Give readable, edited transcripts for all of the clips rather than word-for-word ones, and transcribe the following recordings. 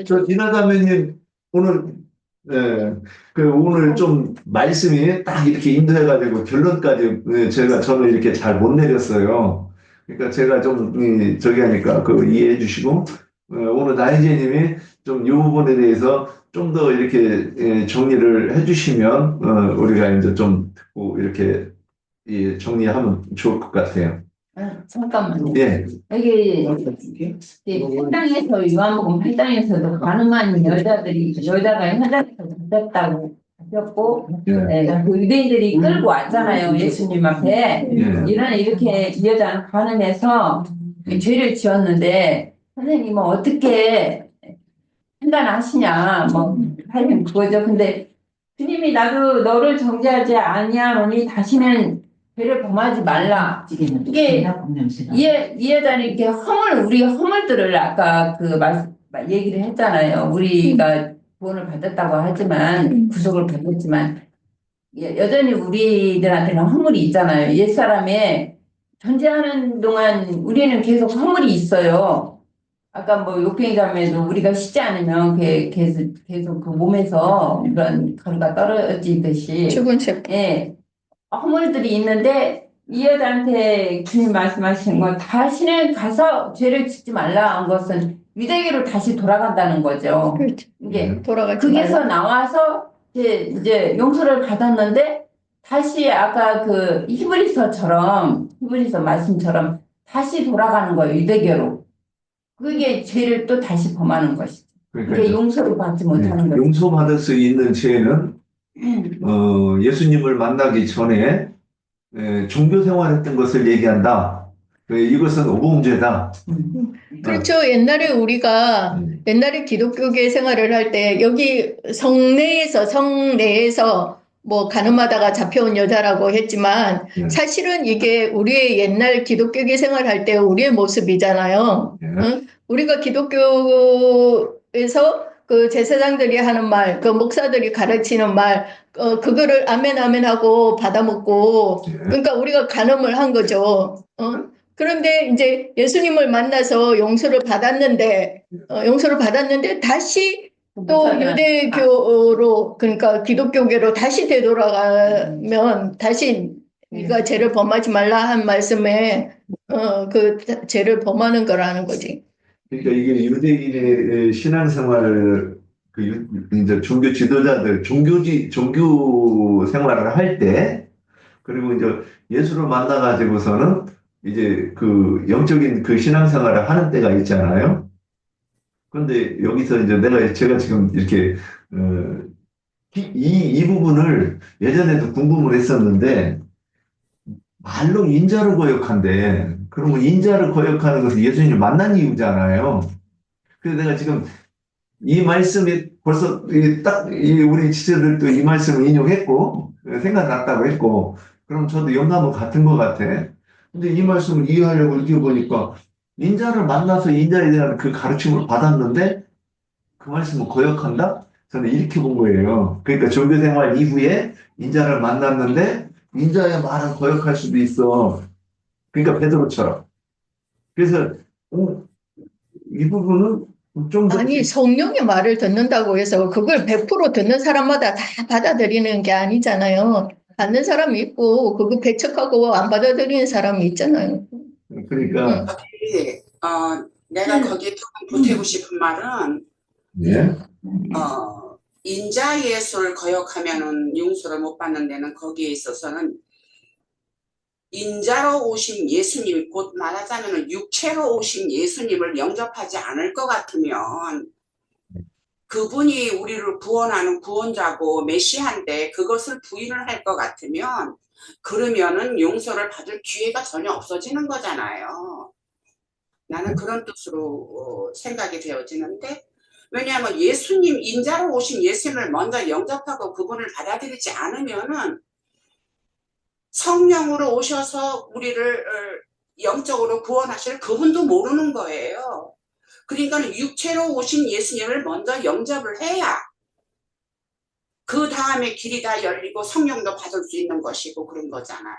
저 디나자매님 오늘 오늘 좀 말씀이 딱 이렇게 인도해가지고 결론까지 저는 이렇게 잘 못 내렸어요. 그러니까 제가 좀 저기 하니까 이해해 주시고 오늘 나이제님이 좀 이 부분에 대해서 좀 더 이렇게 정리를 해주시면 우리가 이제 좀 듣고 이렇게 정리하면 좋을 것 같아요. 잠깐만요. 예. 여기 8장에서 요한복음 8장에서도 가늠한 여자가 현장에서 잡혔다고 잡혔고 그 유대인들이 끌고 왔잖아요. 예수님 앞에. 이렇게 이 여자는 가늠해서 죄를 지었는데 선생님은 어떻게 판단하시냐 하여튼 그거죠. 근데 주님이 나도 너를 정죄하지 아니하노니 다시는 죄를 범하지 말라. 이게 이 여자는 이렇게 우리가 허물들을 아까 얘기를 했잖아요. 우리가 구원을 받았다고 하지만 구속을 받았지만 여전히 우리들한테는 허물이 있잖아요. 옛사람에 존재하는 동안 우리는 계속 허물이 있어요. 아까 욕행자매도 우리가 쉬지 않으면 계속 그 몸에서 그런 가루가 떨어지듯이 죽은 책. 허물들이 있는데 이 여자한테 주님 말씀하시는 건 다시는 가서 죄를 짓지 말라 한 것은 유대계로 다시 돌아간다는 거죠. 그렇죠. 이게 돌아가지 거기서 말라. 나와서 이제 용서를 받았는데 다시 아까 히브리서 말씀처럼 다시 돌아가는 거예요. 유대계로. 그게 죄를 또 다시 범하는 것이죠. 그게 용서를 받지 못하는 거죠. 용서받을 수 있는 죄는 예수님을 만나기 전에 종교 생활했던 것을 얘기한다. 이것은 오봉죄다. 그렇죠. 옛날에 기독교계 생활을 할 때 여기 성내에서 가늠하다가 잡혀온 여자라고 했지만 사실은 이게 우리의 옛날 기독교계 생활할 때 우리의 모습이잖아요. 응? 우리가 기독교에서 그 제사장들이 하는 말, 그 목사들이 가르치는 말, 그거를 아멘 아멘 하고 받아먹고, 그러니까 우리가 간음을 한 거죠. 그런데 이제 예수님을 만나서 용서를 받았는데 다시 또 유대교로, 그러니까 기독교계로 다시 되돌아가면 다시 네가 죄를 범하지 말라 한 말씀에 그 죄를 범하는 거라는 거지. 그러니까 이게 유대인의 신앙생활을 이제 종교 지도자들 종교 생활을 할 때 그리고 이제 예수를 만나가지고서는 이제 영적인 신앙생활을 하는 때가 있잖아요. 그런데 여기서 이제 제가 지금 이렇게 이 부분을 예전에도 궁금을 했었는데 말로 인자를 거역한대. 그러면 인자를 거역하는 것은 예수님을 만난 이유잖아요. 그래서 내가 지금 이 말씀이 벌써 우리 지체들도 이 말씀을 인용했고 생각났다고 했고 그럼 저도 영감은 같은 것 같아. 근데 이 말씀을 이해하려고 읽어보니까 인자를 만나서 인자에 대한 그 가르침을 받았는데 그 말씀을 거역한다? 저는 이렇게 본 거예요. 그러니까 종교생활 이후에 인자를 만났는데 인자의 말을 거역할 수도 있어. 그러니까 베드로처럼. 그래서 이 부분은 좀 더 아니 성령의 말을 듣는다고 해서 그걸 100% 듣는 사람마다 다 받아들이는 게 아니잖아요. 받는 사람이 있고 그거 배척하고 안 받아들이는 사람이 있잖아요. 그러니까 내가 거기에 조금 보태고 싶은 말은 인자 예수를 거역하면은 용서를 못 받는 데는 거기에 있어서는 인자로 오신 예수님, 곧 말하자면 육체로 오신 예수님을 영접하지 않을 것 같으면 그분이 우리를 구원하는 구원자고 메시아인데 그것을 부인을 할 것 같으면 그러면은 용서를 받을 기회가 전혀 없어지는 거잖아요. 나는 그런 뜻으로 생각이 되어지는데 왜냐하면 예수님, 인자로 오신 예수님을 먼저 영접하고 그분을 받아들이지 않으면은 성령으로 오셔서 우리를 영적으로 구원하실 그분도 모르는 거예요. 그러니까 육체로 오신 예수님을 먼저 영접을 해야 그 다음에 길이 다 열리고 성령도 받을 수 있는 것이고 그런 거잖아요.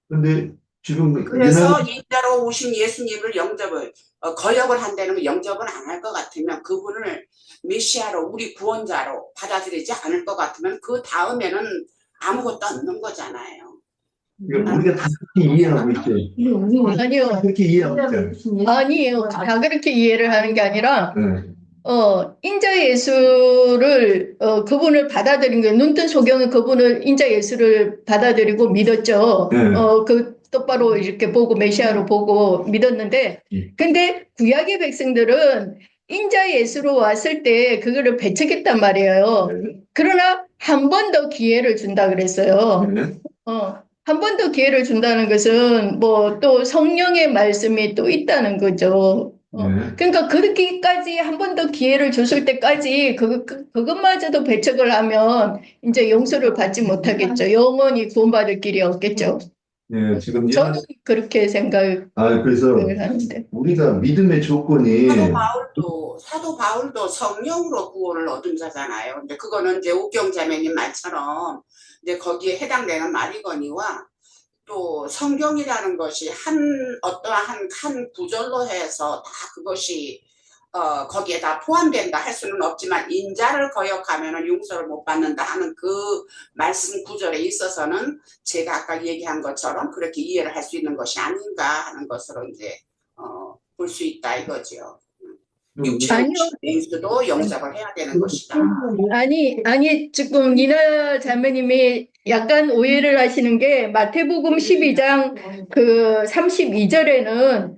근데 지금 그래서 인자로 오신 예수님을 영접을 거역을 한다는 거 영접을 안 할 것 같으면 그분을 메시아로 우리 구원자로 받아들이지 않을 것 같으면 그 다음에는 아무것도 없는 거잖아요. 그러니까 우리가 다 그렇게 이해하고 있죠. 아니요. 그렇게 이해하고 있잖아요. 아니에요. 다 그렇게 이해를 하는 게 아니라, 네. 인자 예수를, 그분을 받아들인 거예요. 눈뜬 소경은 그분을, 인자 예수를 받아들이고 믿었죠. 네. 똑바로 이렇게 보고, 메시아로 보고 믿었는데, 근데 구약의 백성들은 인자 예수로 왔을 때 그거를 배척했단 말이에요. 그러나 한 번 더 기회를 준다 그랬어요. 네. 한 번 더 기회를 준다는 것은 뭐 또 성령의 말씀이 또 있다는 거죠. 네. 그러니까 그렇게까지 한 번 더 기회를 줬을 때까지 그것마저도 배척을 하면 이제 용서를 받지 못하겠죠. 영원히 구원받을 길이 없겠죠. 네, 지금 저는 그렇게 생각을 그래서 하는데. 우리가 믿음의 조건이 사도 바울도 성령으로 구원을 얻은 자잖아요. 근데 그거는 이제 옥경자매님 말처럼 이제 거기에 해당되는 말이거니와 또 성경이라는 것이 어떠한 한 구절로 해서 다 그것이 거기에 다 포함된다 할 수는 없지만 인자를 거역하면 용서를 못 받는다 하는 그 말씀 구절에 있어서는 제가 아까 얘기한 것처럼 그렇게 이해를 할 수 있는 것이 아닌가 하는 것으로 이제 볼 수 있다 이거죠. 육체의 내수도 영접을 해야 되는 것이다. 아니, 지금 니나 자매님이 약간 오해를 하시는 게 마태복음 12장 그 32절에는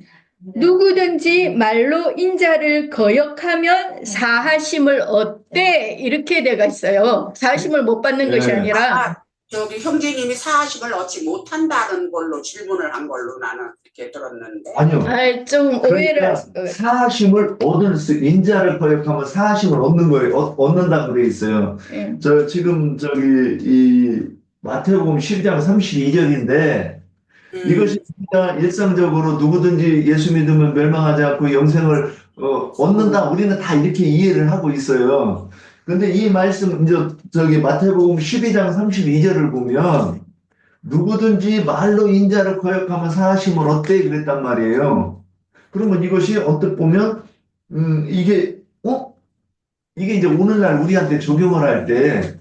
누구든지 말로 인자를 거역하면 사하심을 얻되 이렇게 돼가 있어요. 사하심을 못 받는 것이 아니라 저기 형제님이 사하심을 얻지 못한다는 걸로 질문을 한 걸로 나는 이렇게 들었는데. 아니요. 좀 오해를 그러니까 하신 거예요. 사하심을 얻을 수 인자를 거역하면 사하심을 얻는 거예요. 얻는다고 돼 있어요. 예. 저 지금 이 마태복음 12장 32절인데 이것이 진짜 일상적으로 누구든지 예수 믿으면 멸망하지 않고 영생을 얻는다. 우리는 다 이렇게 이해를 하고 있어요. 근데 이 말씀 이제 저기 마태복음 12장 32절을 보면 누구든지 말로 인자를 거역하면 사하심을 얻되 그랬단 말이에요. 그러면 이것이 언뜻 보면 이게 이제 오늘날 우리한테 적용을 할 때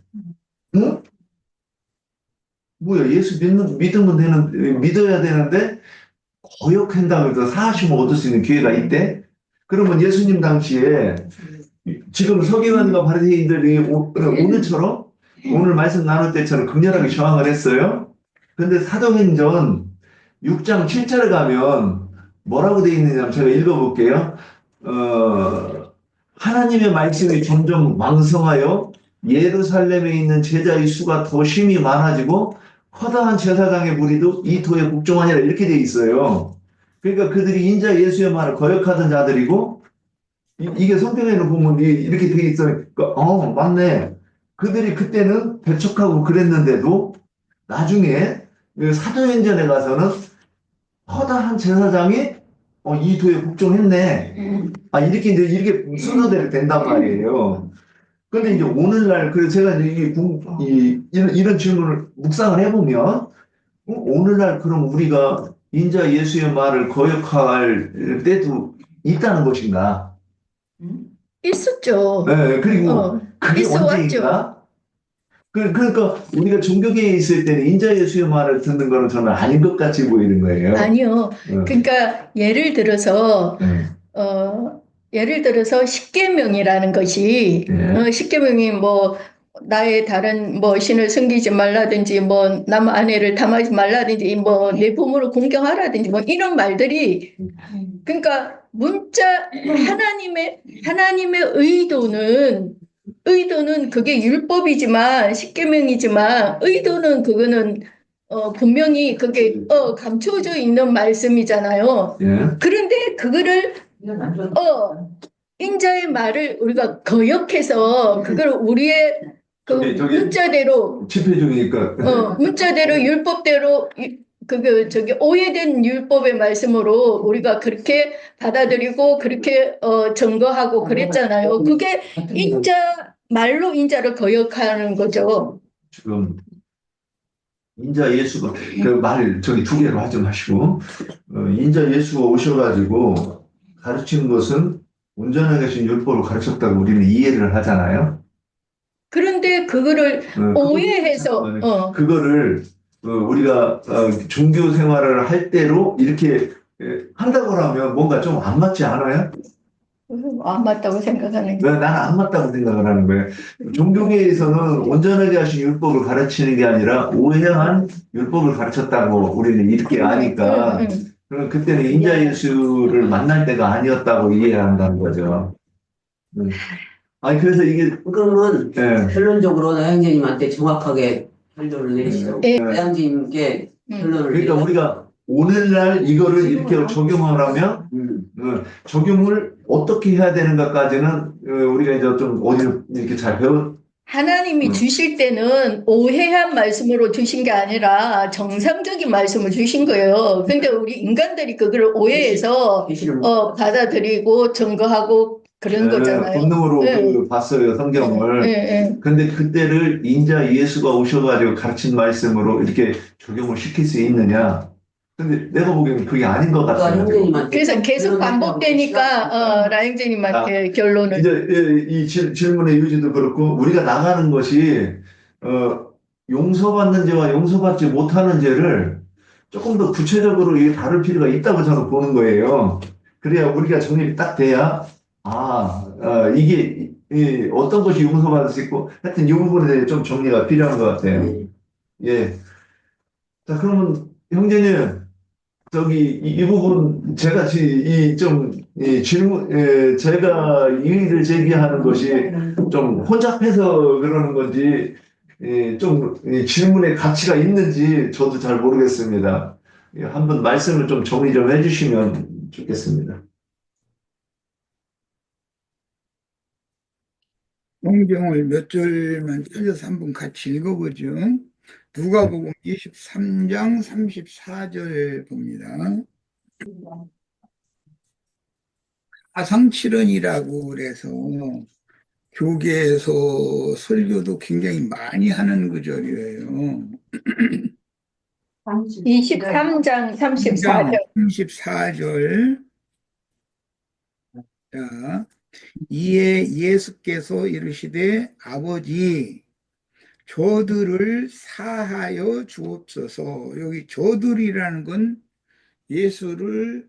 뭐야 예수 믿어야 되는데 거역한다고 해서 사하심을 얻을 수 있는 기회가 있대? 그러면 예수님 당시에 지금 서기관과 바리새인들이 오늘처럼 오늘 말씀 나눌 때처럼 극렬하게 저항을 했어요. 근데 사도행전 6장 7절에 가면 뭐라고 되어 있느냐 제가 읽어볼게요. 하나님의 말씀이 점점 왕성하여 예루살렘에 있는 제자의 수가 더 심히 많아지고 허다한 제사장의 무리도 이 도에 복종하니라 이렇게 되어 있어요. 그러니까 그들이 인자 예수의 말을 거역하던 자들이고 이게 성경에는 보면 이렇게 되어 있어요. 그러니까, 맞네. 그들이 그때는 배척하고 그랬는데도 나중에 사도행전에 가서는 허다한 제사장이 이 도에 복종했네. 이렇게 순서대로 된단 말이에요. 근데 이제 오늘날, 그래서 제가 이제 이런 질문을 묵상을 해보면, 오늘날 그럼 우리가 인자 예수의 말을 거역할 때도 있다는 것인가? 있었죠. 네, 그리고 그게 있어 언제인가? 그러니까 우리가 종교계에 있을 때는 인자 예수의 말을 듣는 거는 저는 아닌 것 같이 보이는 거예요. 아니요. 그러니까 예를 들어서 십계명이라는 것이 십계명이 뭐 나의 다른 뭐 신을 섬기지 말라든지 뭐 남 아내를 탐하지 말라든지 뭐 내 부모를 공경하라든지 뭐 이런 말들이 그러니까 문자 하나님의 의도는 그게 율법이지만 십계명이지만 의도는 그거는 분명히 그게 감춰져 있는 말씀이잖아요. 그런데 그거를 인자의 말을 우리가 거역해서 그걸 우리의 그 문자대로 집회중이니까 문자대로 율법대로 오해된 율법의 말씀으로 우리가 그렇게 받아들이고 그렇게 증거하고 그랬잖아요. 그게 말로 인자를 거역하는 거죠. 지금 인자 예수가 그 말 저기 두 개로 하지 마시고 인자 예수가 오셔가지고 가르친 것은 온전하게 하신 율법을 가르쳤다고 우리는 이해를 하잖아요. 그런데 그거를 오해해서, 그거를 우리가 종교 생활을 할 때로 이렇게 한다고 하면 뭔가 좀 안 맞지 않아요? 안 맞다고 생각하는 왜 나는 안 맞다고 생각을 하는 거예요. 종교계에서는 온전하게 하신 율법을 가르치는 게 아니라 오해한 율법을 가르쳤다고 우리는 이렇게 아니까 그럼 그때는 인자 예수를 만날 때가 아니었다고 이해해야 한다는 거죠. 아니 그래서 이게 그러면 예. 결론적으로 나영재님한테 정확하게 결론을 내리시죠. 예. 나영재님께 결론을 그러니까 내리죠. 우리가 오늘날 이거를 이렇게 적용하려면 적용을 어떻게 해야 되는가까지는 우리가 이제 좀 어디를 이렇게 잘 하나님이 주실 때는 오해한 말씀으로 주신 게 아니라 정상적인 말씀을 주신 거예요. 근데 우리 인간들이 그걸 오해해서 계시를 받아들이고 증거하고 그런 거잖아요. 본능으로 예. 봤어요 성경을. 예. 근데 그때를 인자 예수가 오셔가지고 가르친 말씀으로 이렇게 적용을 시킬 수 있느냐? 근데 내가 보기에는 그게 아닌 것 그러니까 같아요. 형제님한테 그래서 계속 반복되니까 라행제님한테 결론을 이제 이 질문의 유지도 그렇고 우리가 나가는 것이 용서받는 죄와 용서받지 못하는 죄를 조금 더 구체적으로 다룰 필요가 있다고 저는 보는 거예요. 그래야 우리가 정립이 딱 돼야 이게 어떤 것이 용서받을 수 있고 하여튼 이 부분에 대해 좀 정리가 필요한 것 같아요. 예. 자 그러면 형제님 이 부분 제가 이 질문 제가 이의를 제기하는 것이 좀 혼잡해서 그러는 건지 이 질문의 가치가 있는지 저도 잘 모르겠습니다. 한번 말씀을 좀 정리 좀 해주시면 좋겠습니다. 성경을 몇 절만 찾아서 한번 같이 읽어보죠. 누가복음 23장 34절 봅니다. 가상칠언이라고 그래서 교계에서 설교도 굉장히 많이 하는 구절이에요. 23장 34절 34절. 자, 이에 예수께서 이르시되 아버지 저들을 사하여 주옵소서. 여기 저들이라는 건 예수를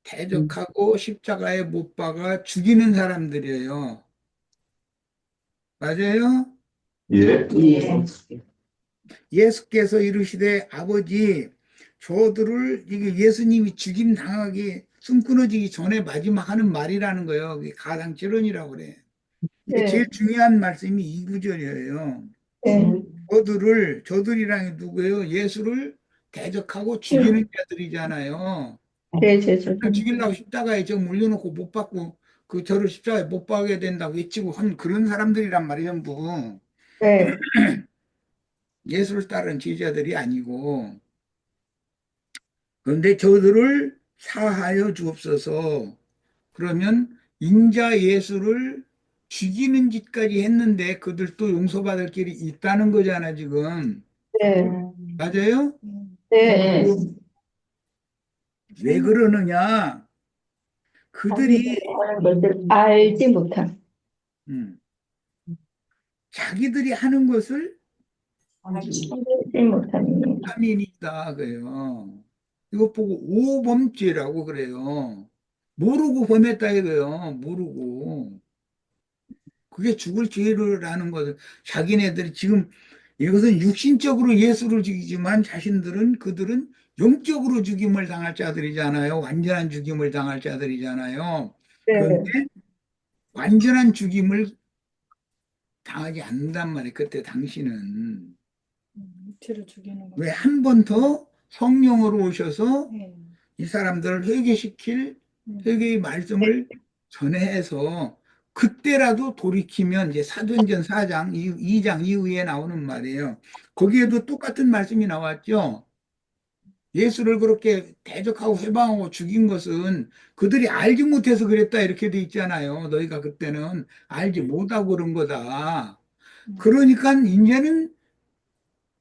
대적하고 십자가에 못 박아 죽이는 사람들이에요. 맞아요? 예. 예수께서 이르시되 아버지 저들을 이게 예수님이 죽임 당하기 숨 끊어지기 전에 마지막 하는 말이라는 거예요. 그게 가상칠언이라고 그래. 네. 제일 중요한 말씀이 이 구절이에요. 네. 저들이란 게 누구예요? 예수를 대적하고 죽이는 자들이잖아요. 네. 죽이려고 십자가에 저 올려놓고 못 박고 저를 십자가에 못 박게 된다고 외치고 한 그런 사람들이란 말이에요, 전부. 네. 예수를 따르는 제자들이 아니고. 그런데 저들을 사하여 주옵소서. 그러면 인자 예수를 죽이는 짓까지 했는데 그들도 용서받을 길이 있다는 거잖아, 지금. 네. 맞아요? 네. 왜 그러느냐? 그들이 알지 못한. 자기들이 하는 것을 알지 못한. 하민이다 그래요. 이것 보고 오범죄라고 그래요. 모르고 범했다 이거예요. 모르고. 그게 죽을 죄를 하는 거죠. 자기네들이 지금 이것은 육신적으로 예수를 죽이지만 그들은 영적으로 죽임을 당할 자들이잖아요. 완전한 죽임을 당할 자들이잖아요. 네. 그런데 완전한 죽임을 당하지 않는단 말이에요. 그때 당신은. 왜 한 번 더 성령으로 오셔서 이 사람들을 회개시킬 회개의 말씀을 전해서 그때라도 돌이키면 이제 사도행전 4장 2장 이후에 나오는 말이에요. 거기에도 똑같은 말씀이 나왔죠. 예수를 그렇게 대적하고 회방하고 죽인 것은 그들이 알지 못해서 그랬다 이렇게 돼 있잖아요. 너희가 그때는 알지 못하고 그런 거다. 그러니까 이제는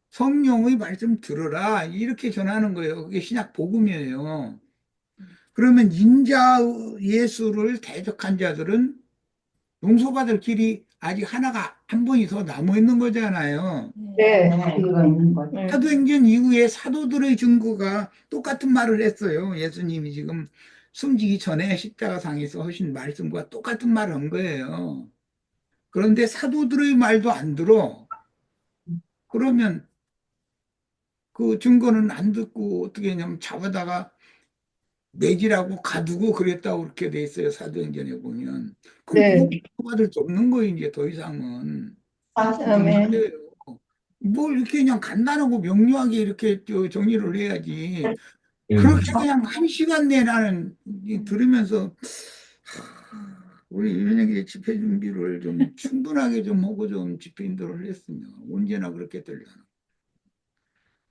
성령의 말씀 들어라 이렇게 전하는 거예요. 그게 신약 복음이에요. 그러면 인자 예수를 대적한 자들은 용서받을 길이 아직 하나가 한 번이 더 남아 있는 거잖아요. 네. 이유가 있는 거죠. 사도행전 이후에 사도들의 증거가 똑같은 말을 했어요. 예수님이 지금 숨지기 전에 십자가상에서 하신 말씀과 똑같은 말을 한 거예요. 그런데 사도들의 말도 안 들어. 그러면 그 증거는 안 듣고 어떻게 했냐면 잡아다가 매질하고 가두고 그랬다고 그렇게 돼 있어요. 사도행전에 보면. 그럼 네. 그거 받을 수 없는 거예요. 이제 더 이상은. 아멘. 그래요. 뭘 이렇게 그냥 간단하고 명료하게 이렇게 정리를 해야지. 그렇게 그냥 한 시간 내에 나는 들으면서 우리 윤영이 집회 준비를 좀 충분하게 좀 하고 좀 집회 인도를 했으면 언제나 그렇게 되려나.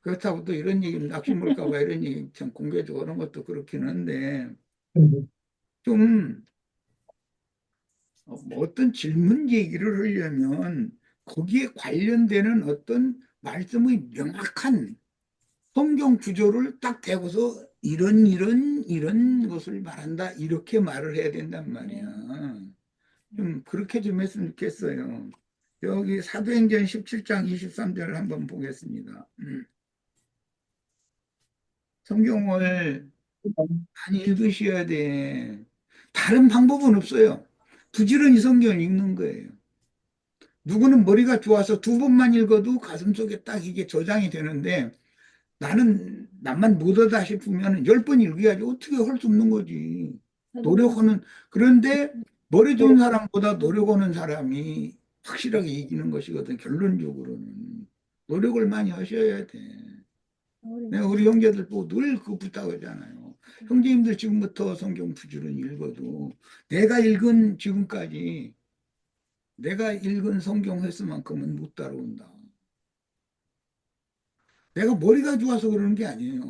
그렇다고 또 이런 얘기 낙심할까 봐 이런 얘기 참 공개적으로 하는 것도 그렇긴 한데 좀 어떤 질문 얘기를 하려면 거기에 관련되는 어떤 말씀의 명확한 성경 구조를 딱 대고서 이런 것을 말한다 이렇게 말을 해야 된단 말이야. 좀 그렇게 좀 했으면 좋겠어요. 여기 사도행전 17장 23절을 한번 보겠습니다. 성경을 많이 읽으셔야 돼. 다른 방법은 없어요. 부지런히 성경을 읽는 거예요. 누구는 머리가 좋아서 두 번만 읽어도 가슴속에 딱 이게 저장이 되는데 나는 나만 못하다 싶으면 열 번 읽어야지 어떻게 할 수 없는 거지. 노력하는 그런데 머리 좋은 사람보다 노력하는 사람이 확실하게 이기는 것이거든. 결론적으로는 노력을 많이 하셔야 돼. 내가 우리 형제들 보고 늘 그거 부탁하잖아요. 형제님들 지금부터 성경 부지런히 읽어도 내가 읽은 성경 횟수만큼은 못 따라온다. 내가 머리가 좋아서 그러는 게 아니에요.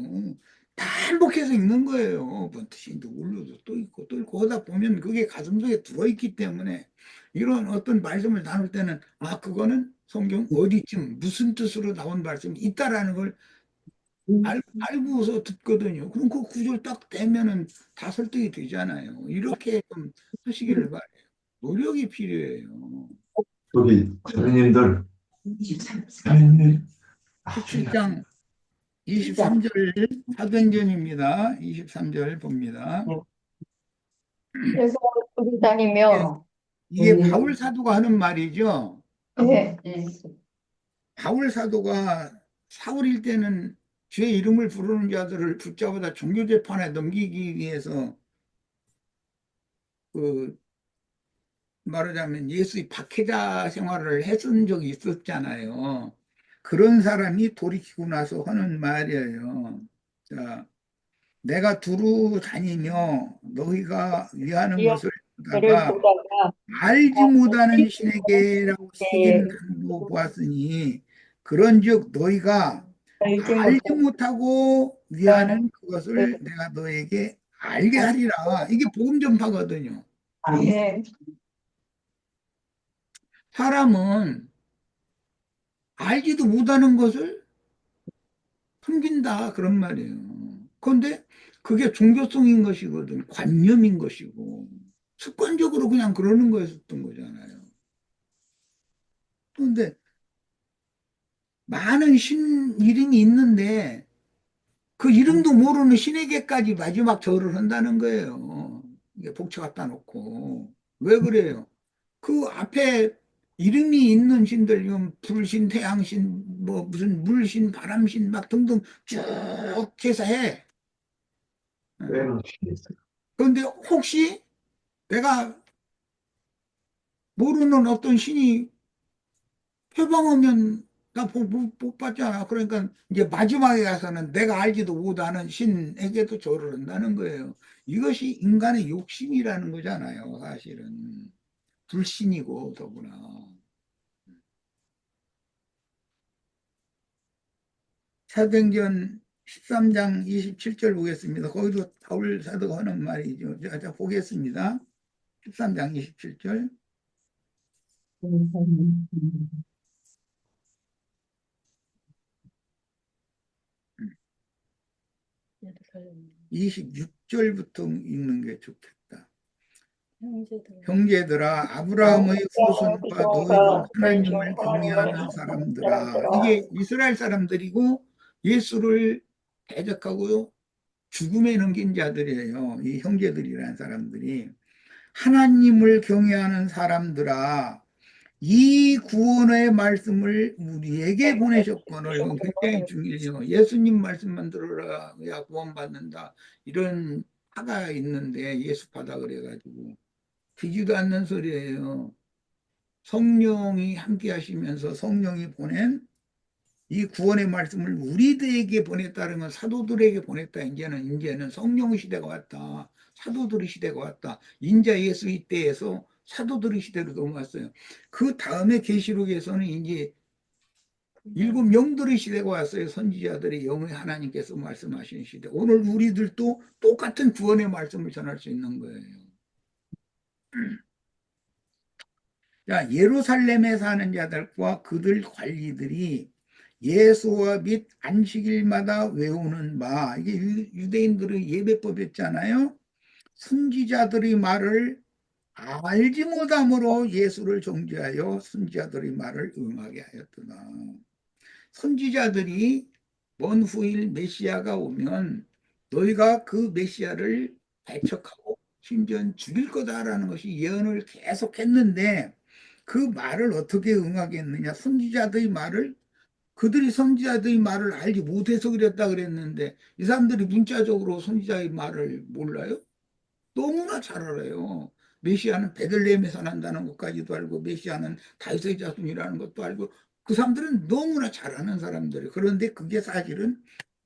다 반복해서 읽는 거예요. 뭔 뜻인지 올려도 또 읽고 또 읽고 하다 보면 그게 가슴속에 들어있기 때문에 이런 어떤 말씀을 나눌 때는 아 그거는 성경 어디쯤 무슨 뜻으로 나온 말씀이 있다라는 걸 알고서 듣거든요. 그럼 그 구절 딱 되면은 다 설득이 되잖아요. 이렇게 좀 하시기를 바래요. 노력이 필요해요. 우리 선생님들, 선생님, 17장 23절 사도행전입니다. 23절 봅니다. 그래서 우리 이게, 다니며 이게 바울 사도가 하는 말이죠. 네. 바울 사도가 사울일 때는 주의 이름을 부르는 자들을 붙잡아다 종교재판에 넘기기 위해서 그 말하자면 예수의 박해자 생활을 했던 적이 있었잖아요. 그런 사람이 돌이키고 나서 하는 말이에요. 자, 내가 두루 다니며 너희가 위하는 것을 그를 보다가 보다가 알지 못하는 신에게라고 새긴 한도 보았으니 그런즉 너희가 알지 알지 못하는 못하고 위하는 그것을 내가 너에게 알게 하리라. 이게 복음 전파거든요. 네. 사람은 알지도 못하는 것을 숨긴다 그런 말이에요. 그런데 그게 종교성인 것이거든. 관념인 것이고 습관적으로 그냥 그러는 거였던 거잖아요. 그런데 많은 신 이름이 있는데 그 이름도 모르는 신에게까지 마지막 절을 한다는 거예요. 이게 복차 갖다 놓고. 왜 그래요? 그 앞에 이름이 있는 신들, 이건 불신, 태양신, 뭐 무슨 물신, 바람신 막 등등 쭉 해서 해. 그런데 혹시 내가 모르는 어떤 신이 해방하면 나 못 받잖아. 그러니까 이제 마지막에 가서는 내가 알지도 못하는 신에게도 절을 한다는 거예요. 이것이 인간의 욕심이라는 거잖아요. 사실은. 불신이고 더구나. 사도행전 13장 27절 보겠습니다. 거기도 바울 사도가 하는 말이죠. 자, 보겠습니다. 13장 27절. 26절부터 읽는 게 좋겠다. 형제들아, 아브라함의 후손과 너희 중 하나님을 경외하는 사람들아. 이게 이스라엘 사람들이고 예수를 대적하고 죽음에 넘긴 자들이에요. 이 형제들이라는 사람들이. 하나님을 경외하는 사람들아, 이 구원의 말씀을 우리에게 보내셨거늘. 이건 굉장히 중요해요. 예수님 말씀만 들어라, 야 구원받는다. 이런 파가 있는데 예수파다 그래가지고 되지도 않는 소리예요. 성령이 함께 하시면서 성령이 보낸 이 구원의 말씀을 우리들에게 보냈다는 건 사도들에게 보냈다. 이제는 성령 시대가 왔다. 사도들의 시대가 왔다. 인자 예수 이때에서 사도들의 시대로 넘어왔어요. 그 다음에 계시록에서는 이제 일곱 영들의 시대가 왔어요. 선지자들이 영의 하나님께서 말씀하시는 시대. 오늘 우리들도 똑같은 구원의 말씀을 전할 수 있는 거예요. 자, 예루살렘에 사는 자들과 그들 관리들이 예수와 및 안식일마다 외우는 바, 이게 유대인들의 예배법이었잖아요. 선지자들의 말을 알지 못함으로 예수를 정죄하여 선지자들의 말을 응하게 하였더라. 선지자들이 먼 후일 메시아가 오면 너희가 그 메시아를 배척하고 심지어 죽일 거다라는 것이 예언을 계속했는데 그 말을 어떻게 응하겠느냐. 선지자들의 말을 그들이 선지자들의 말을 알지 못해서 그랬다 그랬는데 이 사람들이 문자적으로 선지자의 말을 몰라요? 너무나 잘 알아요. 메시아는 베들레헴에서 난다는 것까지도 알고 메시아는 다윗의 자손이라는 것도 알고 그 사람들은 너무나 잘 아는 사람들이에요. 그런데 그게 사실은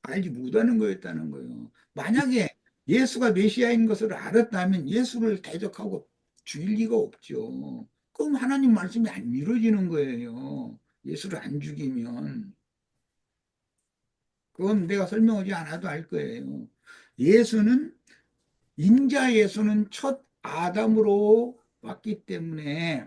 알지 못하는 거였다는 거예요. 만약에 예수가 메시아인 것을 알았다면 예수를 대적하고 죽일 리가 없죠. 그럼 하나님 말씀이 안 이루어지는 거예요. 예수를 안 죽이면. 그건 내가 설명하지 않아도 알 거예요. 인자 예수는 첫 아담으로 왔기 때문에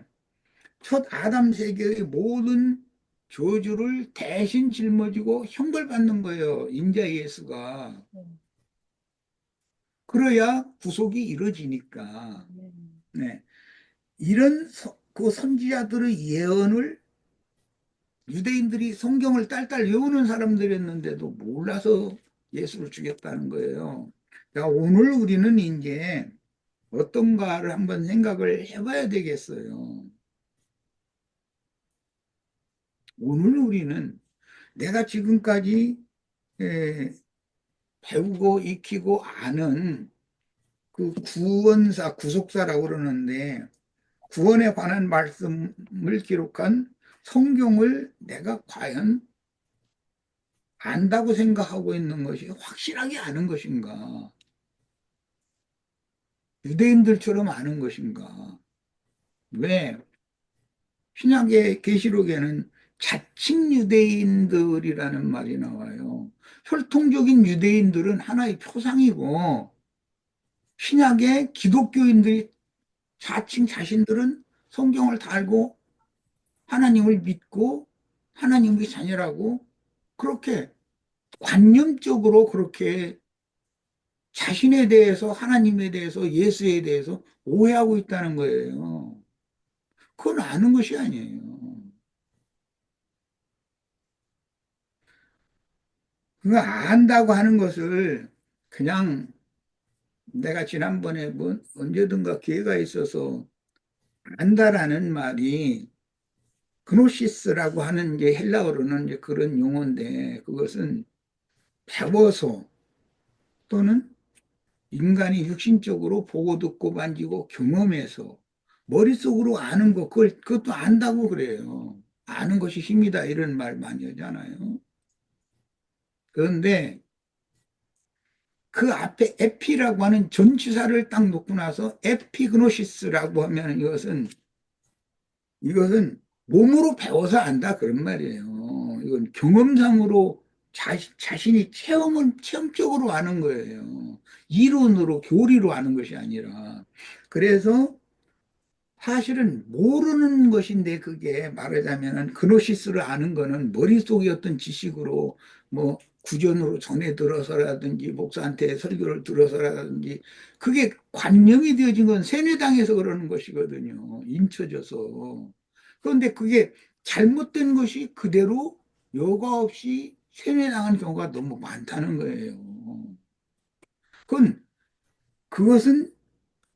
첫 아담 세계의 모든 저주를 대신 짊어지고 형벌받는 거예요. 인자 예수가. 그래야 구속이 이루어지니까. 네. 이런 그 선지자들의 예언을 유대인들이 성경을 딸딸 외우는 사람들이었는데도 몰라서 예수를 죽였다는 거예요. 자, 오늘 우리는 이제 어떤가를 한번 생각을 해봐야 되겠어요. 오늘 우리는 내가 지금까지 배우고 익히고 아는 그 구원사, 구속사라고 그러는데 구원에 관한 말씀을 기록한 성경을 내가 과연 안다고 생각하고 있는 것이 확실하게 아는 것인가? 유대인들처럼 아는 것인가? 왜? 신약의 계시록에는 자칭 유대인들이라는 말이 나와요. 혈통적인 유대인들은 하나의 표상이고 신약의 기독교인들이 자칭 자신들은 성경을 다 알고 하나님을 믿고 하나님의 자녀라고 그렇게 관념적으로 그렇게 자신에 대해서 하나님에 대해서 예수에 대해서 오해하고 있다는 거예요. 그건 아는 것이 아니에요. 그거 안다고 하는 것을 그냥 내가 지난번에 뭐 언제든가 기회가 있어서 안다라는 말이 그노시스라고 하는 게 헬라어로는 이제 그런 용어인데 그것은 배워서 또는 인간이 육신적으로 보고 듣고 만지고 경험해서 머릿속으로 아는 거 그것도 안다고 그래요. 아는 것이 힘이다 이런 말 많이 하잖아요. 그런데 그 앞에 에피라고 하는 전치사를 딱 놓고 나서 에피그노시스라고 하면 이것은 몸으로 배워서 안다 그런 말이에요. 이건 경험상으로 자신이 체험적으로 아는 거예요. 이론으로 교리로 아는 것이 아니라. 그래서 사실은 모르는 것인데 그게 말하자면 그노시스를 아는 거는 머릿속의 어떤 지식으로 뭐 구전으로 전해 들어서라든지 목사한테 설교를 들어서라든지 그게 관념이 되어진 건 세뇌당해서 그러는 것이거든요. 인쳐져서. 그런데 그게 잘못된 것이 그대로 여과 없이 세뇌당한 경우가 너무 많다는 거예요. 그것은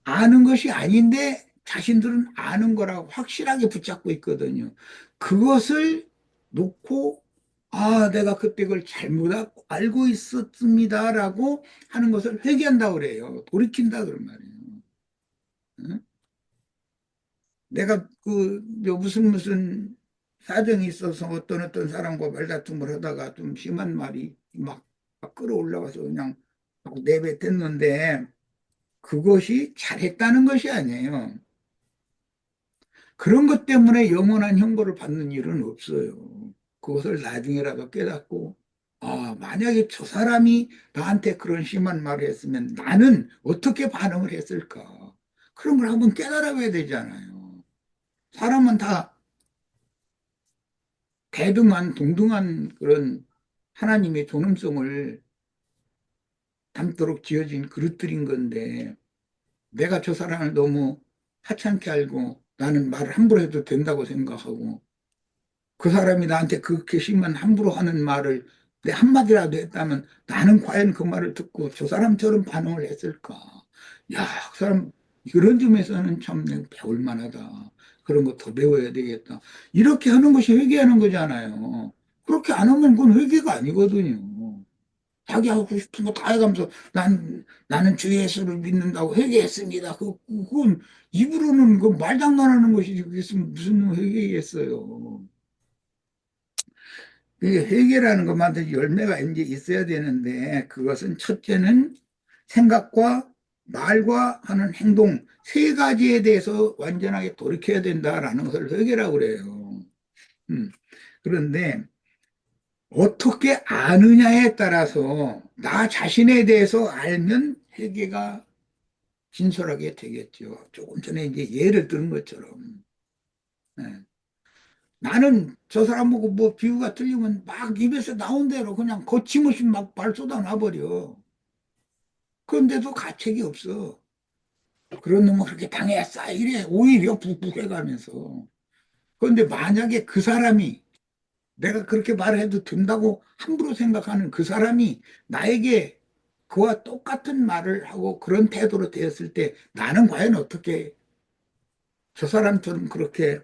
아는 것이 아닌데 자신들은 아는 거라고 확실하게 붙잡고 있거든요. 그것을 놓고 아, 내가 그때 그걸 잘못 알고 있었습니다라고 하는 것을 회개한다고 그래요. 돌이킨다 그런 말이에요. 응? 내가 무슨 사정이 있어서 어떤 사람과 말다툼을 하다가 좀 심한 말이 막 끌어올라가서 그냥 막 내뱉었는데 그것이 잘했다는 것이 아니에요. 그런 것 때문에 영원한 형벌을 받는 일은 없어요. 그것을 나중에라도 깨닫고, 아, 만약에 저 사람이 나한테 그런 심한 말을 했으면 나는 어떻게 반응을 했을까? 그런 걸 한번 깨달아봐야 되잖아요. 사람은 다 대등한, 동등한 그런 하나님의 존엄성을 담도록 지어진 그릇들인 건데, 내가 저 사람을 너무 하찮게 알고 나는 말을 함부로 해도 된다고 생각하고 그 사람이 나한테 그렇게 심한 함부로 하는 말을 내 한마디라도 했다면 나는 과연 그 말을 듣고 저 사람처럼 반응을 했을까? 야, 그 사람 이런 점에서는 참 내가 배울 만하다. 그런 거 더 배워야 되겠다. 이렇게 하는 것이 회개하는 거잖아요. 그렇게 안 하면 그건 회개가 아니거든요. 자기 하고 싶은 거 다 해가면서 나는 주 예수를 믿는다고 회개했습니다. 그건 입으로는 그 말장난하는 것이지 그게 무슨 회개겠어요. 그게 회개라는 것만 열매가 이제 있어야 되는데 그것은 첫째는 생각과 말과 하는 행동 세 가지에 대해서 완전하게 돌이켜야 된다라는 것을 회개라고 그래요. 그런데 어떻게 아느냐에 따라서 나 자신에 대해서 알면 회개가 진솔하게 되겠죠. 조금 전에 이제 예를 들은 것처럼. 네. 나는 저 사람 보고 뭐 비유가 틀리면 막 입에서 나온 대로 그냥 거침없이 막 말 쏟아놔버려. 그런데도 가책이 없어. 그런 놈은 그렇게 당했어. 이래 오히려 북북해가면서. 그런데 만약에 그 사람이 내가 그렇게 말해도 된다고 함부로 생각하는 그 사람이 나에게 그와 똑같은 말을 하고 그런 태도로 되었을 때 나는 과연 어떻게 저 사람처럼 그렇게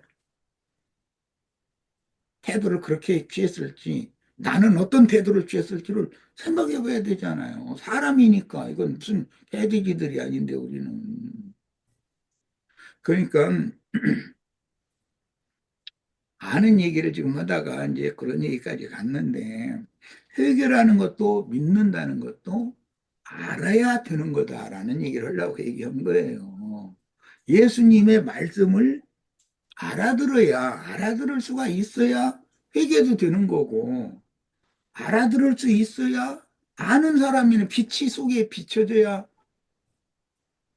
태도를 그렇게 취했을지 나는 어떤 태도를 취했을지를 생각해 봐야 되잖아요. 사람이니까 이건 무슨 개돼지들이 아닌데 우리는. 그러니까 아는 얘기를 지금 하다가 이제 그런 얘기까지 갔는데 해결하는 것도 믿는다는 것도 알아야 되는 거다라는 얘기를 하려고 얘기한 거예요. 예수님의 말씀을 알아들을 수가 있어야 회개도 되는 거고, 알아들을 수 있어야 아는 사람이는 빛이 속에 비춰져야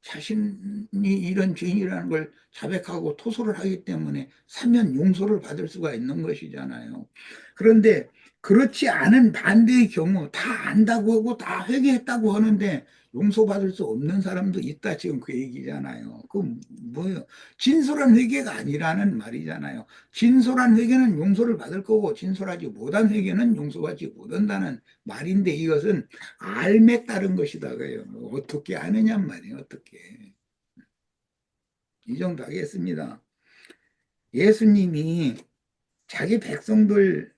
자신이 이런 죄인이라는 걸 자백하고 토소를 하기 때문에 사면 용서를 받을 수가 있는 것이잖아요. 그런데 그렇지 않은 반대의 경우 다 안다고 하고 다 회개했다고 하는데 용서받을 수 없는 사람도 있다. 지금 그 얘기잖아요. 그 뭐예요? 진솔한 회개가 아니라는 말이잖아요. 진솔한 회개는 용서를 받을 거고 진솔하지 못한 회개는 용서받지 못한다는 말인데 이것은 알매 따른 것이다. 그래요. 어떻게 아느냔 말이에요. 어떻게. 이 정도 하겠습니다. 예수님이 자기 백성들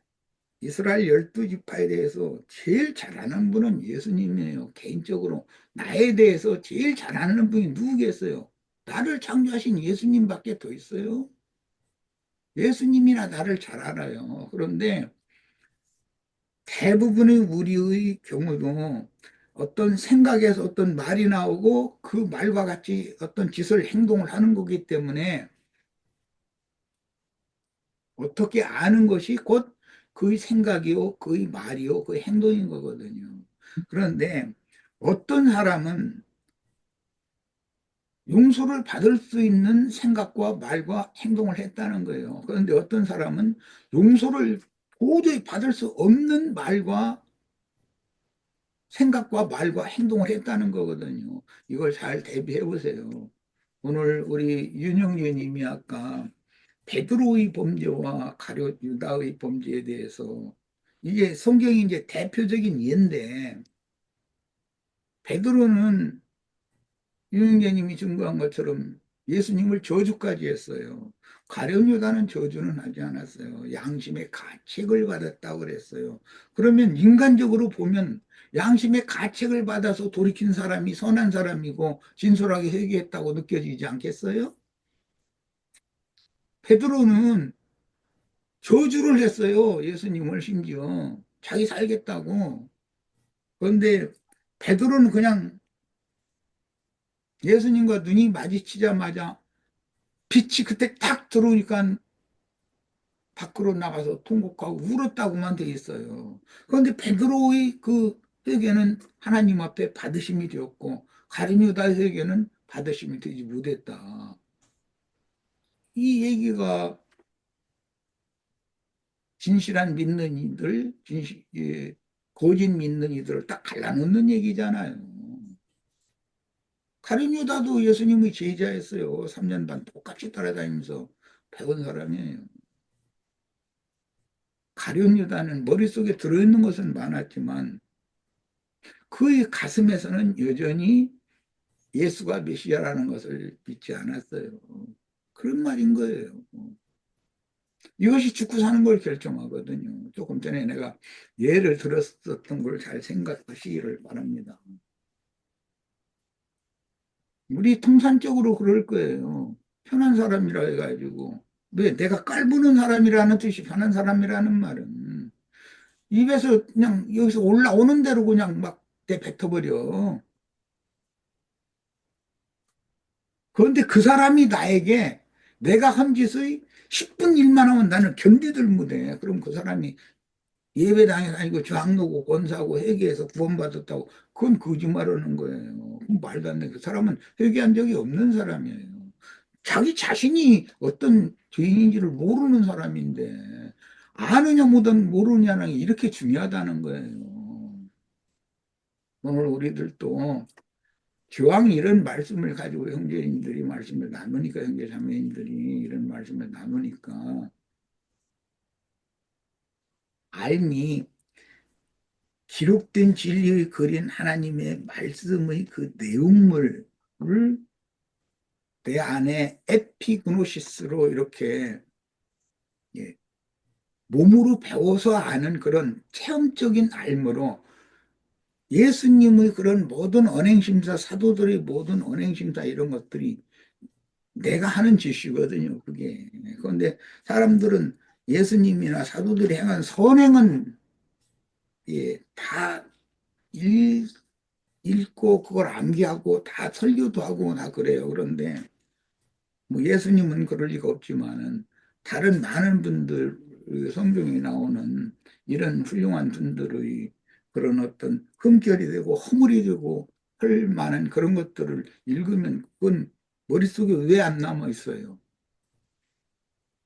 이스라엘 12지파에 대해서 제일 잘 아는 분은 예수님이에요. 개인적으로 나에 대해서 제일 잘 아는 분이 누구겠어요? 나를 창조하신 예수님밖에 더 있어요? 예수님이나 나를 잘 알아요. 그런데 대부분의 우리의 경우도 어떤 생각에서 어떤 말이 나오고 그 말과 같이 어떤 짓을 행동을 하는 거기 때문에 어떻게 아는 것이 곧 그의 생각이요, 그의 말이요, 그의 행동인 거거든요. 그런데 어떤 사람은 용서를 받을 수 있는 생각과 말과 행동을 했다는 거예요. 그런데 어떤 사람은 용서를 도저히 받을 수 없는 말과 생각과 말과 행동을 했다는 거거든요. 이걸 잘 대비해 보세요. 오늘 우리 윤영주님이 아까 베드로의 범죄와 가룟 유다의 범죄에 대해서 이게 성경이 이제 대표적인 예인데 베드로는 윤영재님이 증거한 것처럼 예수님을 저주까지 했어요. 가룟 유다는 저주는 하지 않았어요. 양심의 가책을 받았다고 그랬어요. 그러면 인간적으로 보면 양심의 가책을 받아서 돌이킨 사람이 선한 사람이고 진솔하게 회개했다고 느껴지지 않겠어요? 베드로는 저주를 했어요. 예수님을 심지어 자기 살겠다고. 그런데 베드로는 그냥 예수님과 눈이 마주치자마자 빛이 그때 딱 들어오니까 밖으로 나가서 통곡하고 울었다고만 돼 있어요. 그런데 베드로의 그 회개는 하나님 앞에 받으심이 되었고 가룟 유다의 회개는 받으심이 되지 못했다. 이 얘기가 진실한 믿는 이들, 거짓 믿는 이들을 딱 갈라놓는 얘기잖아요. 가룟 유다도 예수님의 제자였어요. 3년 반 똑같이 따라다니면서 배운 사람이에요. 가룟 유다는 머릿속에 들어있는 것은 많았지만 그의 가슴에서는 여전히 예수가 메시아라는 것을 믿지 않았어요. 그런 말인 거예요. 이것이 죽고 사는 걸 결정하거든요. 조금 전에 내가 예를 들었었던 걸 잘 생각하시기를 바랍니다. 우리 통산적으로 그럴 거예요. 편한 사람이라 해가지고. 왜? 내가 깔보는 사람이라는 뜻이 편한 사람이라는 말은 입에서 그냥 여기서 올라오는 대로 그냥 막 뱉어버려. 그런데 그 사람이 나에게 내가 한 짓의 10분 일만 하면 나는 견디들 못해. 그럼 그 사람이 예배당에 다니고 장로고 권사고 회개해서 구원받았다고 그건 거짓말하는 거예요. 그건 말도 안 돼. 그 사람은 회개한 적이 없는 사람이에요. 자기 자신이 어떤 죄인인지를 모르는 사람인데 아느냐 모르느냐는 이렇게 중요하다는 거예요. 오늘 우리들도 기왕 이런 말씀을 가지고 형제님들이 말씀을 나누니까 형제 자매님들이 이런 말씀을 나누니까 알미 기록된 진리의 그린 하나님의 말씀의 그 내용물을 내 안에 에피그노시스로 이렇게 예, 몸으로 배워서 아는 그런 체험적인 알므로 예수님의 그런 모든 언행심사, 사도들의 모든 언행심사 이런 것들이 내가 하는 짓이거든요, 그게. 그런데 사람들은 예수님이나 사도들이 행한 선행은 예, 다 읽고 그걸 암기하고 다 설교도 하고 다 그래요. 그런데 뭐 예수님은 그럴 리가 없지만은 다른 많은 분들 성경에 나오는 이런 훌륭한 분들의 그런 어떤 흠결이 되고 허물이 되고 할 만한 그런 것들을 읽으면 그건 머릿속에 왜 안 남아 있어요?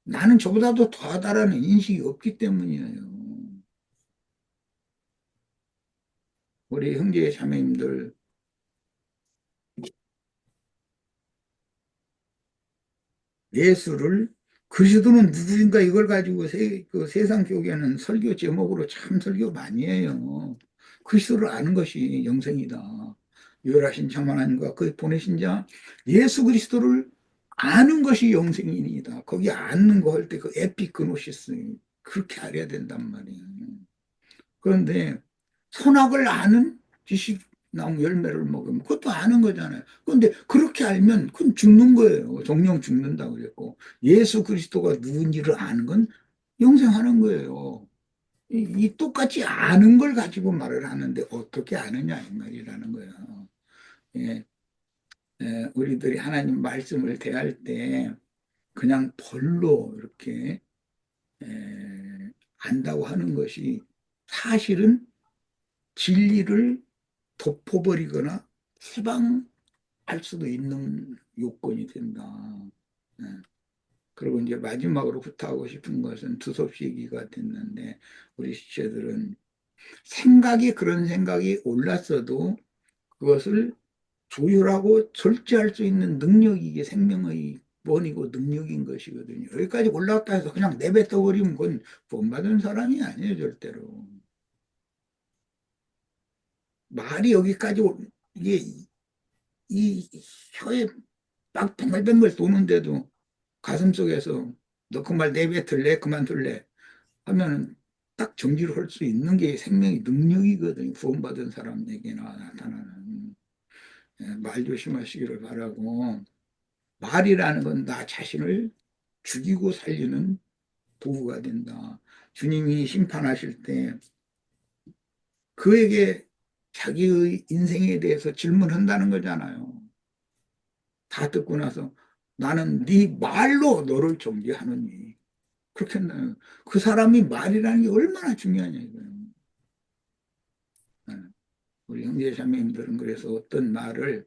나는 저보다도 더하다라는 인식이 없기 때문이에요. 우리 형제 자매님들 예수를 그리스도는 누구인가 이걸 가지고 그 세상 교계는 설교 제목으로 참 설교 많이 해요. 그리스도를 아는 것이 영생이다. 유일하신 참 하나님과 그 보내신 자 예수 그리스도를 아는 것이 영생이다. 거기 아는 거 할 때 그 에피그노시스 그렇게 알아야 된단 말이에요. 그런데 선악을 아는 지식나무 열매를 먹으면 그것도 아는 거잖아요. 그런데 그렇게 알면 그건 죽는 거예요. 정령 죽는다고 그랬고 예수 그리스도가 누군지를 아는 건 영생하는 거예요. 이 똑같이 아는 걸 가지고 말을 하는데 어떻게 아느냐 이 말이라는 거예요. 예, 우리들이 하나님 말씀을 대할 때 그냥 벌로 이렇게 안다고 하는 것이 사실은 진리를 덮어버리거나 해방할 수도 있는 요건이 된다. 예. 그리고 이제 마지막으로 부탁하고 싶은 것은 두섭시 얘기가 됐는데 우리 시체들은 그런 생각이 올랐어도 그것을 조율하고 절제할 수 있는 능력이 이게 생명의 원이고 능력인 것이거든요. 여기까지 올라왔다 해서 그냥 내뱉어 버리면 그건 본받은 사람이 아니에요, 절대로. 말이 여기까지 이게 이 혀에 막 뱅글뱅글 도는데도 가슴속에서 너 그 말 내뱉을래? 그만둘래? 하면은 딱 정지를 할 수 있는 게 생명의 능력이거든요. 구원받은 사람에게나 나타나는. 말 조심하시기를 바라고, 말이라는 건 나 자신을 죽이고 살리는 도구가 된다. 주님이 심판하실 때 그에게 자기의 인생에 대해서 질문한다는 거잖아요. 다 듣고 나서 나는 네 말로 너를 존귀하느니. 그렇게 한다는 그 사람이 말이라는 게 얼마나 중요하냐 이거예요. 네. 우리 형제자매님들은 그래서 어떤 말을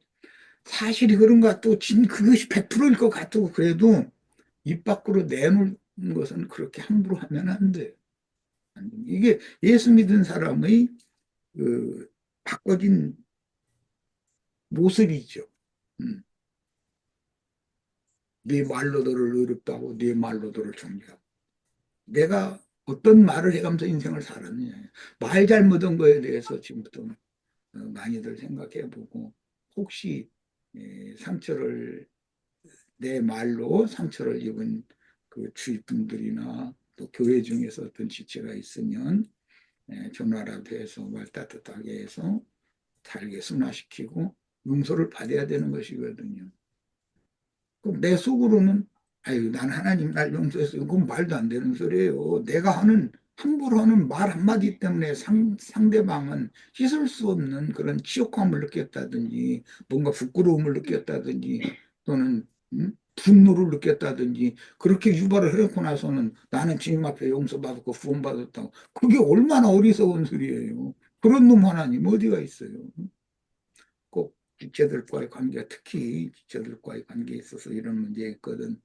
사실이 그런가 또 그것이 100%일 것 같고 그래도 입 밖으로 내놓는 것은 그렇게 함부로 하면 안 돼요. 안 돼요. 이게 예수 믿은 사람의 그 바꿔진 모습이죠. 음. 네 말로 너를 의롭다고 네 말로 너를 존귀하고 내가 어떤 말을 해가면서 인생을 살았느냐. 말 잘못한 거에 대해서 지금부터 많이들 생각해보고 혹시 상처를 내 말로 상처를 입은 그 주위 분들이나 또 교회 중에서 어떤 지체가 있으면 전화라도 해서 말 따뜻하게 해서 달게 순화시키고 용서를 받아야 되는 것이거든요. 그럼 내 속으로는 아유, 난 하나님 날 용서했어요. 그건 말도 안 되는 소리예요. 내가 하는 함부로 하는 말 한마디 때문에 상대방은 씻을 수 없는 그런 치욕감을 느꼈다든지 뭔가 부끄러움을 느꼈다든지 또는 분노를 느꼈다든지 그렇게 유발을 해놓고 나서는 나는 주님 앞에 용서받았고 구원받았다고 그게 얼마나 어리석은 소리예요. 그런 놈 하나님 어디가 있어요. 꼭 지체들과의 관계, 특히 지체들과의 관계에 있어서 이런 문제가 있거든.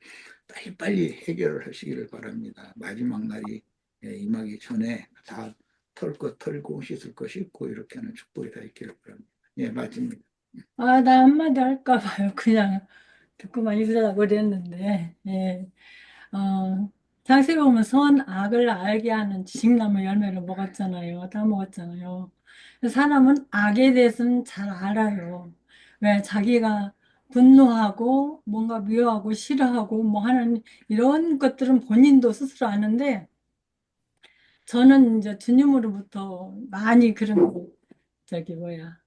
빨리빨리 해결을 하시기를 바랍니다. 마지막 날이 임하기 전에 다 털 것 털고 씻을 것 씻고 이렇게 하는 축복이 다 있기를 바랍니다. 예, 맞습니다. 아, 나 한마디 할까 봐요. 그냥 듣고만 있으려고 그랬는데, 예. 자세히 보면 선악을 알게 하는 지식나무 열매를 먹었잖아요. 다 먹었잖아요. 사람은 악에 대해서는 잘 알아요. 왜 자기가 분노하고 뭔가 미워하고 싫어하고 뭐 하는 이런 것들은 본인도 스스로 아는데 저는 이제 주님으로부터 많이 그런 저기 뭐야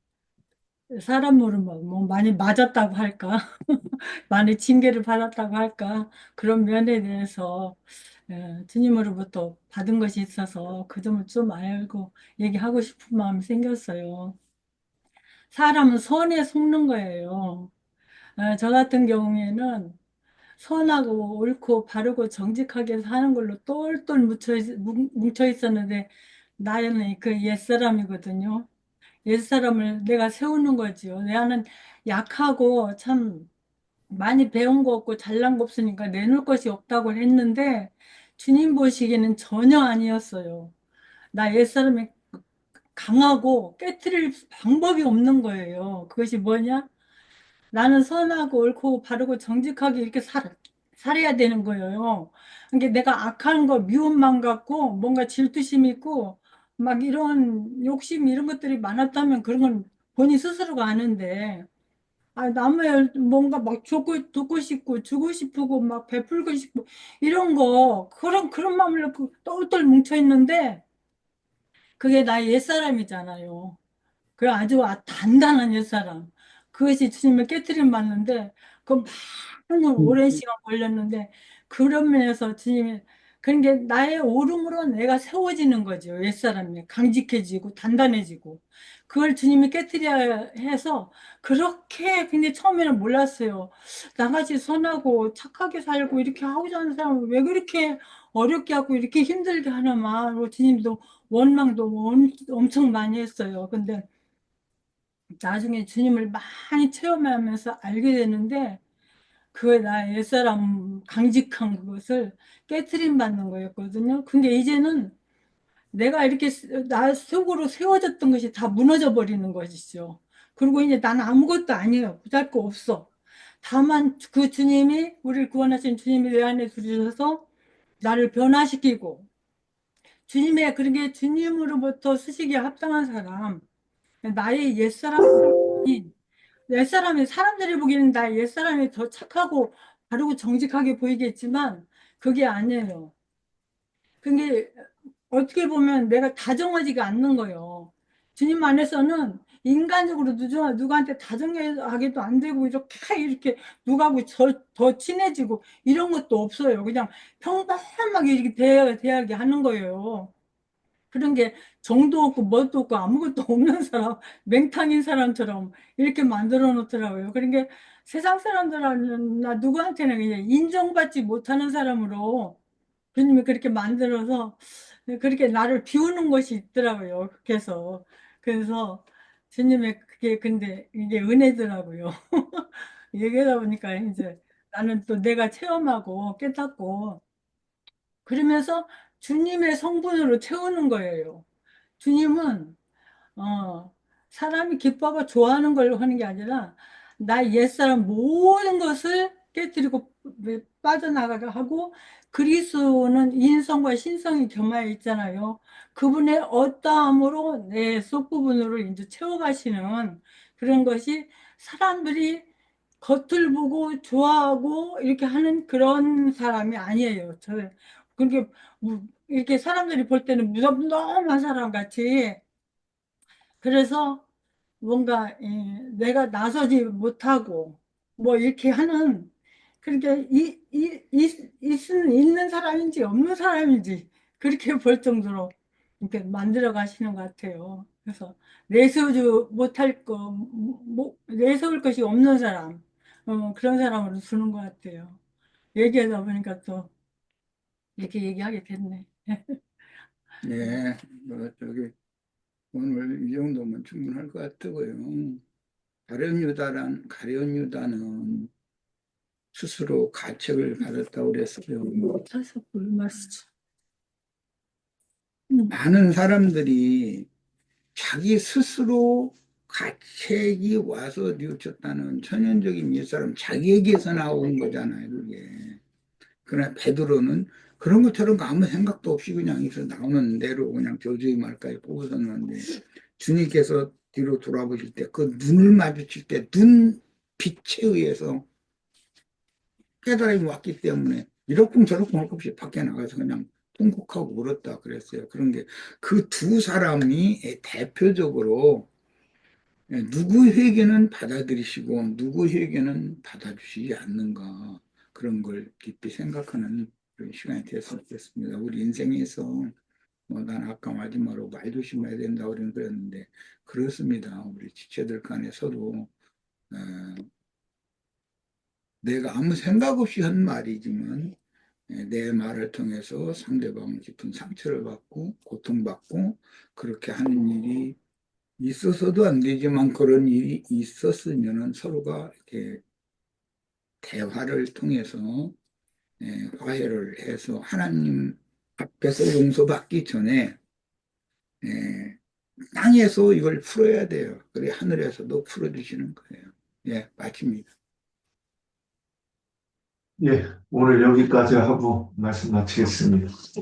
사람으로 뭐 많이 맞았다고 할까 많이 징계를 받았다고 할까 그런 면에 대해서 주님으로부터 받은 것이 있어서 그 점을 좀 알고 얘기하고 싶은 마음이 생겼어요. 사람은 선에 속는 거예요. 저 같은 경우에는 선하고 옳고 바르고 정직하게 사는 걸로 똘똘 뭉쳐 있었는데 나는 그 옛사람이거든요. 옛사람을 내가 세우는 거지요. 나는 약하고 참 많이 배운 거 없고 잘난 거 없으니까 내놓을 것이 없다고 했는데 주님 보시기에는 전혀 아니었어요. 나 옛사람이 강하고 깨트릴 방법이 없는 거예요. 그것이 뭐냐? 나는 선하고 옳고 바르고 정직하게 이렇게 살아야 되는 거예요. 그러니까 내가 악한 거 미움만 갖고 뭔가 질투심 있고 막 이런 욕심 이런 것들이 많았다면 그런 건 본인 스스로가 아는데 남의 뭔가 막 듣고 싶고 주고 싶고 막 베풀고 싶고 이런 거 그런 마음을 놓고 똘똘 뭉쳐 있는데 그게 나의 옛사람이잖아요. 그 아주 단단한 옛사람. 그것이 주님을 깨트림 받는데, 그 많은 오랜 시간 걸렸는데, 그런 면에서 주님이, 그런 게 나의 오름으로 내가 세워지는 거죠. 옛사람이. 강직해지고, 단단해지고. 그걸 주님이 깨트려야 해서, 그렇게, 근데 처음에는 몰랐어요. 나같이 선하고, 착하게 살고, 이렇게 하고자 하는 사람은 왜 그렇게 어렵게 하고, 이렇게 힘들게 하나마. 그리고 주님도 원망도 엄청 많이 했어요. 근데, 나중에 주님을 많이 체험하면서 알게 되는데 그게 나의 옛사람 강직한 그것을 깨트림 받는 거였거든요. 근데 이제는 내가 이렇게 나 속으로 세워졌던 것이 다 무너져 버리는 것이죠. 그리고 이제 나는 아무것도 아니에요. 보잘 거 없어. 다만 그 주님이, 우리를 구원하신 주님이 내 안에 들으셔서 나를 변화시키고, 주님의, 그러게 주님으로부터 쓰시기에 합당한 사람, 나의 옛사람이, 옛사람이, 사람들이 보기에는 나의 옛사람이 더 착하고 바르고 정직하게 보이겠지만, 그게 아니에요. 그게 어떻게 보면 내가 다정하지가 않는 거예요. 주님 안에서는 인간적으로 누구한테 다정하게도 안 되고, 이렇게 누구하고 더 친해지고 이런 것도 없어요. 그냥 평범하게 이렇게 대하게 하는 거예요. 그런 게 정도 없고 뭣도 없고 아무것도 없는 사람, 맹탕인 사람처럼 이렇게 만들어 놓더라고요. 그런 게 세상 사람들은 나 누구한테는 그냥 인정받지 못하는 사람으로 주님이 그렇게 만들어서 그렇게 나를 비우는 것이 있더라고요. 그래서 주님의 그게 근데 이게 은혜더라고요. 얘기하다 보니까 이제 나는 또 내가 체험하고 깨닫고 그러면서 주님의 성분으로 채우는 거예요. 주님은 사람이 기뻐하고 좋아하는 걸 하는 게 아니라 나의 옛사람 모든 것을 깨뜨리고 빠져나가게 하고 그리스도는 인성과 신성이 겸하여 있잖아요. 그분의 어떠함으로 내 속부분으로 이제 채워가시는 그런 것이 사람들이 겉을 보고 좋아하고 이렇게 하는 그런 사람이 아니에요. 그렇게 이렇게 사람들이 볼 때는 무덤덤한 사람 같이 그래서 뭔가 내가 나서지 못하고 뭐 이렇게 하는 그렇게 있는 사람인지 없는 사람인지 그렇게 볼 정도로 이렇게 만들어 가시는 것 같아요. 그래서 내세우지 못할 내세울 것이 없는 사람 그런 사람으로 주는 것 같아요. 얘기하다 보니까 또 이렇게 얘기하게 됐네. 예, 오늘 이 정도면 충분할 것 같고요. 가룟 유다는 스스로 가책을 받았다고 그랬어요. 사서 볼 말씀. 많은 사람들이 자기 스스로 가책이 와서 뉘우쳤다는 천연적인 옛사람, 자기에게서 나온 거잖아요, 그게. 그러나 베드로는 그런 것처럼 아무 생각도 없이 그냥 여기서 나오는 대로 그냥 저주의 말까지 뽑아섰는데 주님께서 뒤로 돌아보실 때 그 눈을 마주칠 때 눈빛에 의해서 깨달음이 왔기 때문에 이러쿵저러쿵 할 것 없이 밖에 나가서 그냥 통곡하고 울었다 그랬어요. 그런 게 그 두 사람이 대표적으로 누구에게는 받아들이시고 누구에게는 받아주시지 않는가 그런 걸 깊이 생각하는 그런 시간이 됐으면 좋겠습니다. 우리 인생에서 난 아까 마지막으로 말 조심해야 된다고 그랬는데 그렇습니다. 우리 지체들 간에 서로 내가 아무 생각 없이 한 말이지만 내 말을 통해서 상대방은 깊은 상처를 받고 고통받고 그렇게 하는 일이 있어서도 안 되지만 그런 일이 있었으면 서로가 이렇게 대화를 통해서 화해를 해서 하나님 앞에서 용서받기 전에 땅에서 이걸 풀어야 돼요. 그래 하늘에서도 풀어주시는 거예요. 예, 마칩니다. 예, 오늘 여기까지 하고 말씀 마치겠습니다.